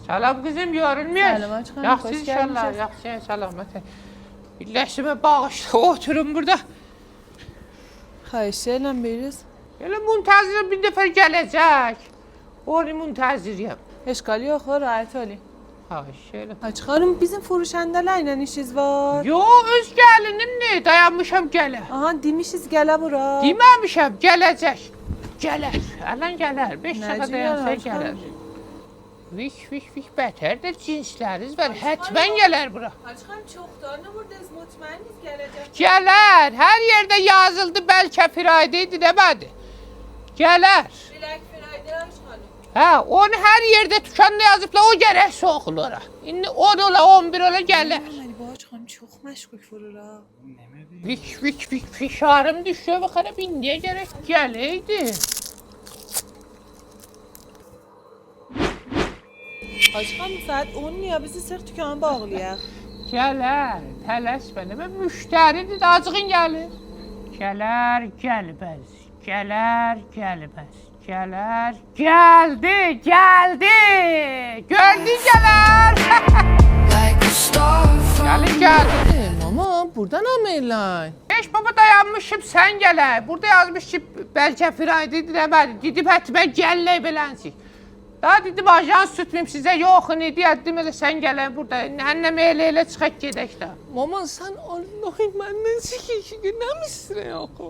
Salam qızım, görünmüyor. Salam açqanım, Yaxşı xoş inşallah, gəlmişsiniz. yaxşı, salamat. Birləşmə bağışla, oturun burada. Xahiş edirəm, buyuruz. Elə müntəzirəm, bir dəfə gələcək. Onu müntəzirəm. Eşkal yox, rahat olun. Xahiş edirəm. Açıqarım, bizim furuşəndələrlə işiniz var. Yo, öz gəlinimdir, dayanmışam gələ. Aha, demişiz gələ bura. Deməmişəm, gələcək. Gələr, ələn gələr. 5 dəfə Necə dayansa gələr, gələr. Vik, bətərdir, cinsləriz var. Hətmən gələr bura. Açıqarım, çoxdan buradayız, mutmainiz gələcək. Gələr, hər yerdə yazıldı, bəlkə Friday idi, demədi. Gələr. Black Friday açıqarım. Hə, onu hər yerdə tükanda yazıblar, o gərək soxul ora. İndi 10 ola, 11 ola gələr. Məli, bu açıqarım çox məşğul vurur ha. Vik, fişarım düşüyor, baxarım, indiyə gərək gələydi. Açıqarım, saat 10 niyə bizi sırf dükanı bağlayaq? Gələr, tələsmə, demə, müştəridir, acığın gəlir. Gələr, gəlməz, gələr, gəlməz, gələr, gəldi, gördün gələr. Gəlin. Mama, buradan amayırlar. Beş baba dayanmışım, sən gələr. Burada yazmış ki, bəlkə Friday'dir, demədi. Didib hətmə gələk belənsik. Daha dedim, ajans tutmayayım sizə, yox, ne deyədim, elə sən gələn burada. Ənnəm elə çıxaq gedək də. Mama, sən Allah'ın məndən sikir ki, günəmişsin axı.